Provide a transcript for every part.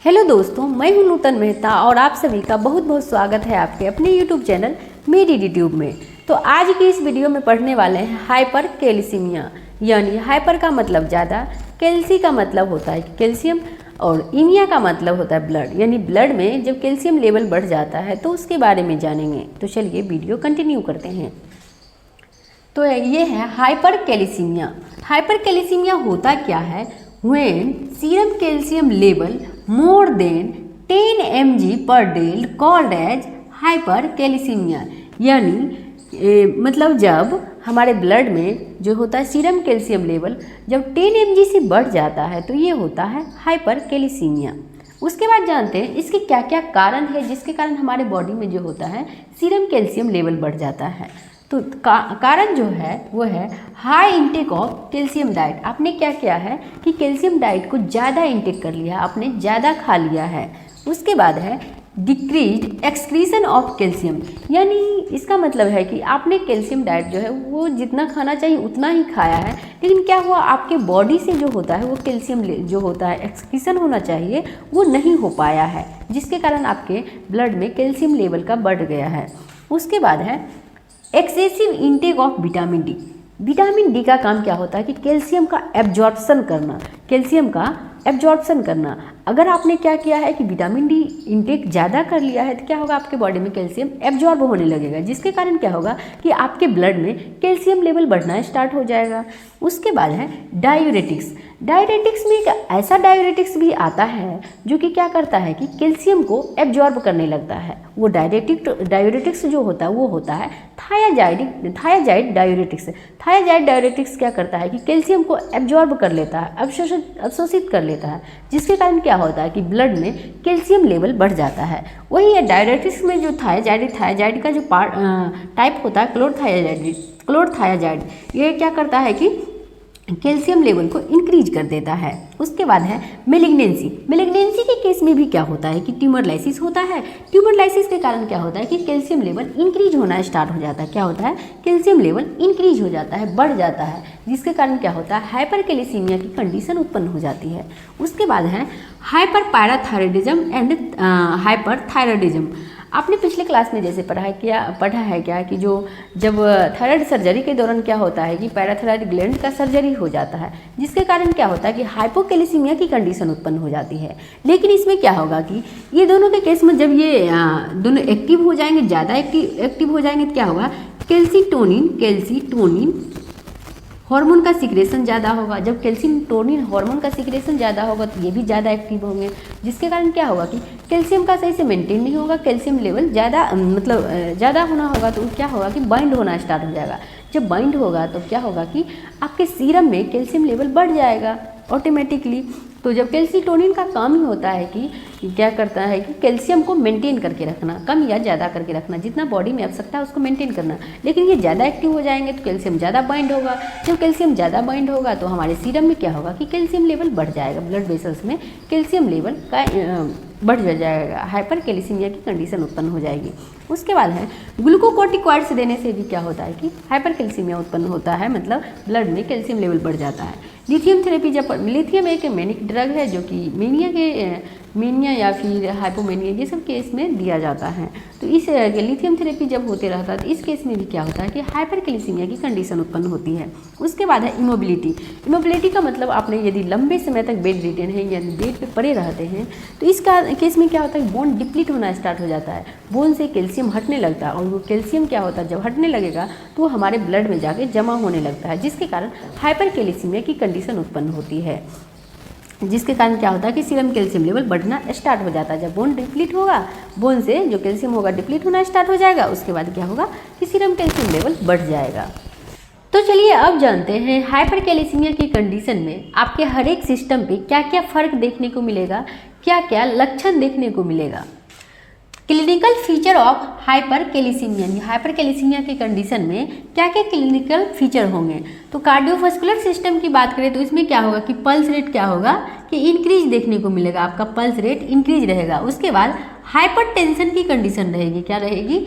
Hello दोस्तों, मैं हूं नूतन मेहता और आप सभी का बहुत बहुत स्वागत है आपके अपने यूट्यूब चैनल मेरी यूट्यूब में। तो आज की इस वीडियो में पढ़ने वाले हैं हाइपर कैल्सीमिया, यानी हाइपर का मतलब ज़्यादा, कैल्सी का मतलब होता है कैल्शियम और इमिया का मतलब होता है ब्लड, यानी ब्लड में जब कैल्शियम लेवल बढ़ जाता है तो उसके बारे में जानेंगे। तो चलिए वीडियो कंटिन्यू करते हैं। तो ये है हाइपर कैल्सीमिया। हाइपर कैल्सीमिया होता क्या है? When serum calcium level more than 10 mg per day called as hypercalcemia, यानी मतलब जब हमारे ब्लड में जो होता है सीरम कैल्शियम लेवल जब 10 mg से बढ़ जाता है तो ये होता है हाइपरकैल्सीमिया। उसके बाद जानते हैं इसके क्या क्या कारण है जिसके कारण हमारे बॉडी में जो होता है सीरम कैल्शियम लेवल बढ़ जाता है। तो कारण जो है वो है high intake of calcium diet. आपने क्या किया है कि कैल्शियम डाइट को ज़्यादा इंटेक कर लिया, आपने ज़्यादा खा लिया है। उसके बाद है डिक्रीज एक्सक्रीशन ऑफ कैल्शियम, यानी इसका मतलब है कि आपने कैल्शियम डाइट जो है वो जितना खाना चाहिए उतना ही खाया है, लेकिन क्या हुआ आपके बॉडी से जो होता है वो कैल्शियम जो होता है एक्सक्रीशन होना चाहिए वो नहीं हो पाया है, जिसके कारण आपके ब्लड में कैल्शियम लेवल का बढ़ गया है। उसके बाद है excessive intake of vitamin D. Vitamin D का काम क्या होता है कि कैल्शियम का एब्जॉर्प्शन करना, कैल्शियम का एब्जॉर्प्शन करना। अगर आपने क्या किया है कि विटामिन डी इंटेक ज़्यादा कर लिया है तो क्या होगा आपके बॉडी में कैल्शियम एब्जॉर्ब होने लगेगा, जिसके कारण क्या होगा कि आपके ब्लड में कैल्शियम लेवल बढ़ना स्टार्ट हो जाएगा। उसके बाद है डायूरेटिक्स। डायूरेटिक्स में एक ऐसा डायूरेटिक्स भी आता है जो कि क्या करता है कि कैल्शियम को एब्जॉर्ब करने लगता है। वो डायूरेटिक्स जो होता है वो होता है थायाजाइड डायूरेटिक्स। थायाजाइड डायूरेटिक्स क्या करता है कि कैल्शियम को एब्जॉर्ब कर लेता है, अवशोषित कर लेता है, जिसके कारण क्या होता है कि ब्लड में कैल्शियम लेवल बढ़ जाता है। वही है डायूरेटिक्स में जो थायाजाइड का जो टाइप होता है क्लोरथायाजाइड, ये क्या करता है कि कैल्शियम लेवल को इंक्रीज कर देता है। उसके बाद है मेलिग्नेंसी। मेलिग्नेंसी के केस में भी क्या होता है कि ट्यूमर लाइसिस होता है। ट्यूमर लाइसिस के कारण क्या होता है कि कैल्शियम लेवल इंक्रीज होना स्टार्ट हो जाता है। क्या होता है? कैल्शियम लेवल इंक्रीज हो जाता है, बढ़ जाता है, जिसके कारण क्या होता है हाइपरकैल्सीमिया की कंडीशन उत्पन्न हो जाती है। उसके बाद है हाइपरपैराथायरॉयडिज्म एंड हाइपरथायरॉयडिज्म। आपने पिछले क्लास में जैसे पढ़ा है क्या कि जब थायराइड सर्जरी के दौरान क्या होता है कि पैराथायरॉयड ग्लैंड का सर्जरी हो जाता है, जिसके कारण क्या होता है कि हाइपोकैल्सीमिया की कंडीशन उत्पन्न हो जाती है। लेकिन इसमें क्या होगा कि ये दोनों के केस में जब ये दोनों एक्टिव हो जाएंगे, ज़्यादा एक्टिव हो जाएंगे तो क्या होगा कैल्सीटोनिन हार्मोन का सिक्रेशन ज़्यादा होगा। जब कैल्सीटोनिन हार्मोन का सिक्रेशन ज़्यादा होगा तो ये भी ज़्यादा एक्टिव होंगे, जिसके कारण क्या होगा कि कैल्शियम का सही से मेंटेन नहीं होगा, कैल्शियम लेवल ज़्यादा होना होगा तो क्या होगा कि बाइंड होना स्टार्ट हो जाएगा। जब बाइंड होगा तो क्या होगा कि आपके सीरम में कैल्शियम लेवल बढ़ जाएगा ऑटोमेटिकली। तो जब कैल्सीटोनिन का काम ही होता है कि क्या करता है कि कैल्शियम को मेंटेन करके रखना, कम या ज़्यादा करके रखना, जितना बॉडी में आवश्यकता है उसको मेंटेन करना। लेकिन ये ज़्यादा एक्टिव हो जाएंगे तो कैल्शियम ज़्यादा बाइंड होगा। जब कैल्शियम ज़्यादा बाइंड होगा तो हमारे सीरम में क्या होगा कि कैल्शियम लेवल बढ़ जाएगा, ब्लड वेसल्स में कैल्शियम लेवल का बढ़ जाएगा, हाइपरकैल्सीमिया की कंडीशन उत्पन्न हो जाएगी। उसके बाद है ग्लूकोकॉर्टिकॉइड्स देने से भी क्या होता है कि हाइपरकैल्सीमिया उत्पन्न होता है, मतलब ब्लड में कैल्शियम लेवल बढ़ जाता है। लिथियम थेरेपी लिथियम एक मैनिक ड्रग है जो कि मेनिया या फिर हाइपोमेनिया ये सब केस में दिया जाता है। तो इस लिथियम थेरेपी जब होते रहता है तो इस केस में भी क्या होता है कि हाइपरकैल्सीमिया की कंडीशन उत्पन्न होती है। उसके बाद है इमोबिलिटी का मतलब आपने यदि लंबे समय तक बेड रिटेन है या बेड पे पड़े रहते हैं तो इसका केस में क्या होता है बोन डिप्लीट होना स्टार्ट हो जाता है, बोन से कैल्शियम हटने लगता है और वो कैल्शियम क्या होता है जब हटने लगेगा तो वो हमारे ब्लड में जाके जमा होने लगता है, जिसके कारण हाइपरकैल्सीमिया की कंडीशन उत्पन्न होती है। जिसके कारण क्या होता है कि सीरम कैल्शियम लेवल बढ़ना स्टार्ट हो जाता है। जब बोन डिप्लीट होगा, बोन से जो कैल्शियम होगा डिप्लीट होना स्टार्ट हो जाएगा, उसके बाद क्या होगा कि सीरम कैल्शियम लेवल बढ़ जाएगा। तो चलिए अब जानते हैं हाइपरकैल्सीमिया की कंडीशन में आपके हर एक सिस्टम पे क्या क्या फर्क देखने को मिलेगा, क्या क्या लक्षण देखने को मिलेगा। Clinical feature of hypercalcaemia, hypercalcaemia की कंडीशन में क्या क्या क्लिनिकल फीचर होंगे। तो कार्डियोवास्कुलर सिस्टम की बात करें तो इसमें क्या होगा कि पल्स रेट क्या होगा कि इंक्रीज देखने को मिलेगा, आपका पल्स रेट इंक्रीज रहेगा। उसके बाद हाइपरटेंशन की कंडीशन रहेगी, क्या रहेगी?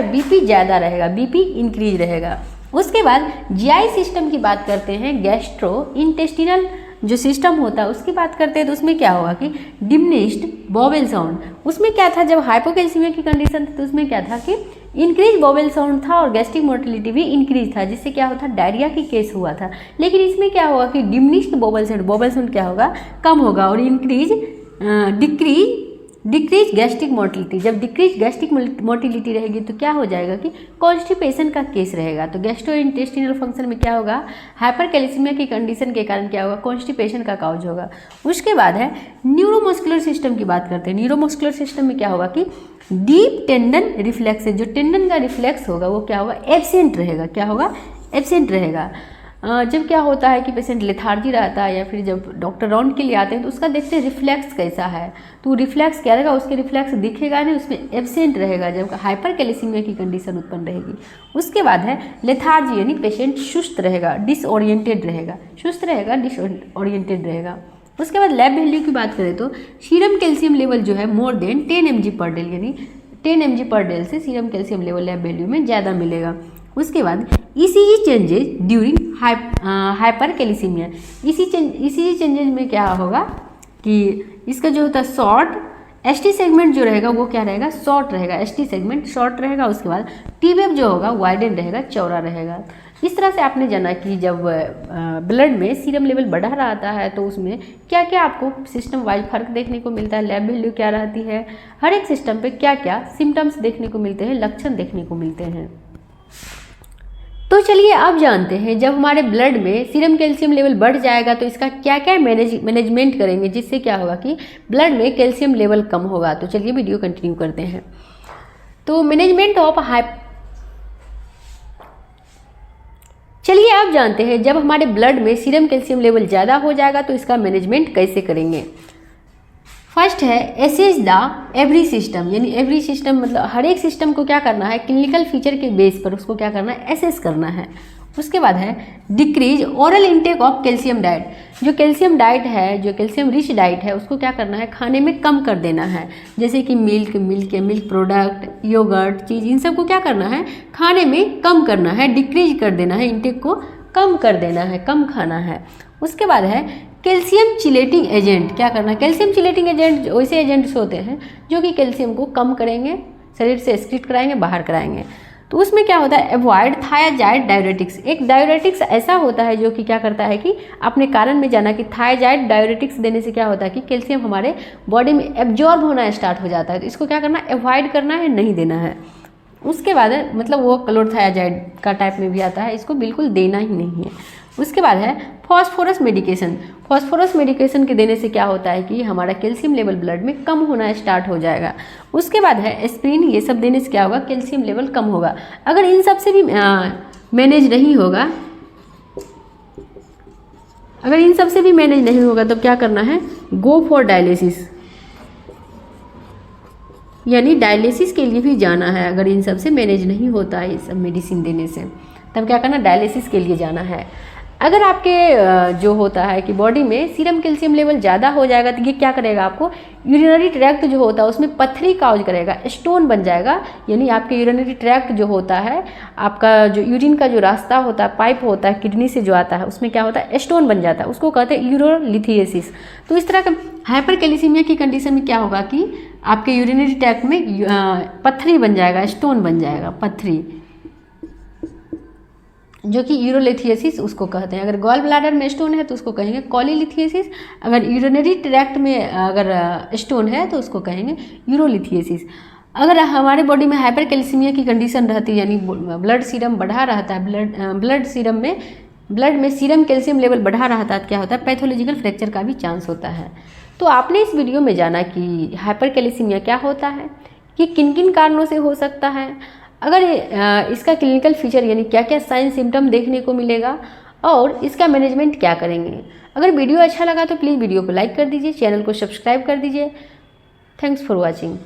बीपी ज़्यादा रहेगा, बीपी इंक्रीज रहेगा। उसके बाद जीआई सिस्टम की बात करते हैं, गैस्ट्रो इंटेस्टिनल जो सिस्टम होता है उसकी बात करते हैं तो उसमें क्या होगा कि डिमिनिश्ड वोवेल साउंड। उसमें क्या था, जब हाइपोकैल्सीमिया की कंडीशन थी तो उसमें क्या था कि इंक्रीज वोवेल साउंड था और गैस्ट्रिक मोटिलिटी भी इंक्रीज था, जिससे क्या होता डायरिया की केस हुआ था। लेकिन इसमें क्या होगा कि डिमिनिश्ड वोवेल साउंड क्या होगा, कम होगा, और डिक्रीज गैस्ट्रिक मोटिलिटी। जब डिक्रीज गैस्ट्रिक मोटिलिटी रहेगी तो क्या हो जाएगा कि कॉन्स्टिपेशन का केस रहेगा। तो गैस्ट्रोइंटेस्टिनल फंक्शन में क्या होगा, हाइपरकैल्सीमिया की कंडीशन के कारण क्या होगा, कॉन्स्टिपेशन का काउज होगा। उसके बाद है न्यूरोमस्कुलर सिस्टम की बात करते हैं। न्यूरोमस्कुलर सिस्टम में क्या होगा कि डीप टेंडन रिफ्लेक्स, जो टेंडन का रिफ्लेक्स होगा वो क्या होगा, एब्सेंट रहेगा। क्या होगा, एब्सेंट रहेगा। जब क्या होता है कि पेशेंट लेथार्जी रहता है या फिर जब डॉक्टर राउंड के लिए आते हैं तो उसका देखते हैं रिफ्लेक्स कैसा है, तो रिफ्लेक्स क्या रहेगा, उसके रिफ्लेक्स दिखेगा नहीं, उसमें एब्सेंट रहेगा जब हाइपरकैल्सीमिया की कंडीशन उत्पन्न रहेगी। उसके बाद है लेथार्जी, यानी पेशेंट सुस्त रहेगा, डिसओरिएंटेड रहेगा, सुस्त रहेगा, डिसओरिएंटेड रहेगा। उसके बाद लैब वैल्यू की बात करें तो सीरम कैल्शियम लेवल जो है मोर देन 10 mg/डेल, यानी 10 mg/डेल से serum calcium level lab value में ज़्यादा मिलेगा। उसके बाद ECG changes during hypercalcaemia. ECG changes में क्या होगा कि इसका जो होता है शॉर्ट ST सेगमेंट जो रहेगा वो क्या रहेगा, शॉर्ट रहेगा, ST सेगमेंट शॉर्ट रहेगा। उसके बाद T-वेव जो होगा वाइडन रहेगा, चौड़ा रहेगा। इस तरह से आपने जाना कि जब ब्लड में सीरम लेवल बढ़ा रहता है तो उसमें क्या क्या आपको सिस्टम वाइज फर्क देखने को मिलता है, लैब वैल्यू क्या रहती है, हर एक सिस्टम पे क्या क्या सिम्टम्स देखने को मिलते हैं, लक्षण देखने को मिलते हैं। तो चलिए अब जानते हैं जब हमारे ब्लड में सीरम कैल्शियम लेवल बढ़ जाएगा तो इसका क्या क्या मैनेजमेंट करेंगे, जिससे क्या होगा कि ब्लड में कैल्शियम लेवल कम होगा। तो चलिए वीडियो कंटिन्यू करते हैं। तो मैनेजमेंट ऑफ चलिए अब जानते हैं जब हमारे ब्लड में सीरम कैल्शियम लेवल ज़्यादा हो जाएगा तो इसका मैनेजमेंट कैसे करेंगे। फर्स्ट है एसेस द एवरी सिस्टम, यानी एवरी सिस्टम मतलब हर एक सिस्टम को क्या करना है, क्लिनिकल फीचर के बेस पर उसको क्या करना है, एसेस करना है। उसके बाद है decrease oral intake of calcium diet. जो कैल्शियम डाइट है, जो कैल्शियम रिच डाइट है उसको क्या करना है, खाने में कम कर देना है। जैसे कि मिल्क प्रोडक्ट, योगर्ट चीज़, इन सब को क्या करना है, खाने में कम करना है, डिक्रीज कर देना है, इंटेक को कम कर देना है, कम खाना है। उसके बाद है कैल्शियम चिलेटिंग एजेंट। क्या करना है, कैल्शियम चिलेटिंग एजेंट वैसे एजेंट्स होते हैं जो कि कैल्शियम को कम करेंगे, शरीर से एक्सक्रीट कराएंगे, बाहर कराएंगे। तो उसमें क्या होता है, अवॉइड थायाजाइड डायरेटिक्स। एक डायरेटिक्स ऐसा होता है जो कि क्या करता है कि अपने कारण में जाना कि थायाजाइड डायरेटिक्स देने से क्या होता है कि कैल्शियम हमारे बॉडी में एब्जॉर्ब होना स्टार्ट हो जाता है। तो इसको क्या करना है, अवॉइड करना है, नहीं देना है। उसके बाद है मतलब वो क्लोरथायाजाइड का टाइप में भी आता है, इसको बिल्कुल देना ही नहीं है। उसके बाद है फॉस्फोरस मेडिकेशन। फॉस्फोरस मेडिकेशन के देने से क्या होता है कि हमारा कैल्शियम लेवल ब्लड में कम होना स्टार्ट हो जाएगा। उसके बाद है एस्प्रिन। ये सब देने से क्या होगा, कैल्शियम लेवल कम होगा। अगर इन सब से भी मैनेज नहीं होगा, अगर इन सब से भी मैनेज नहीं होगा तो क्या करना है, गो फॉर डायलिसिस, यानी डायलिसिस के लिए भी जाना है। अगर इन सब से मैनेज नहीं होता है, इस सब मेडिसिन देने से, तब क्या करना, डायलिसिस के लिए जाना है। अगर आपके जो होता है कि बॉडी में सीरम कैल्शियम लेवल ज़्यादा हो जाएगा तो ये क्या करेगा, आपको यूरिनरी ट्रैक्ट जो होता है उसमें पथरी काउज करेगा, स्टोन बन जाएगा। यानी आपके यूरिनरी ट्रैक्ट जो होता है, आपका जो यूरिन का जो रास्ता होता है, पाइप होता है किडनी से जो आता है, उसमें क्या होता है, स्टोन बन जाता है, उसको कहते हैं यूरोलिथियसिस। तो इस तरह का हाइपरकैल्सीमिया की कंडीशन में क्या होगा कि आपके यूरिनरी ट्रैक्ट में पथरी बन जाएगा, स्टोन बन जाएगा, पथरी, जो कि यूरोलिथियसिस उसको कहते हैं। अगर गॉल ब्लैडर में स्टोन है तो उसको कहेंगे कॉलीलिथियसिस। अगर यूरिनरी ट्रैक्ट में अगर स्टोन है तो उसको कहेंगे यूरोलिथियसिस। अगर हमारे बॉडी में हाइपरकैल्सीमिया की कंडीशन रहती है, यानी ब्लड सीरम बढ़ा रहता है, ब्लड में सीरम कैल्शियम लेवल बढ़ा रहता है, क्या होता है, पैथोलॉजिकल फ्रैक्चर का भी चांस होता है। तो आपने इस वीडियो में जाना कि हाइपरकैल्सीमिया क्या होता है, कि किन किन कारणों से हो सकता है, अगर इसका क्लिनिकल फीचर यानी क्या क्या साइन सिम्टम देखने को मिलेगा, और इसका मैनेजमेंट क्या करेंगे। अगर वीडियो अच्छा लगा तो प्लीज़ वीडियो को लाइक कर दीजिए, चैनल को सब्सक्राइब कर दीजिए। Thanks for watching.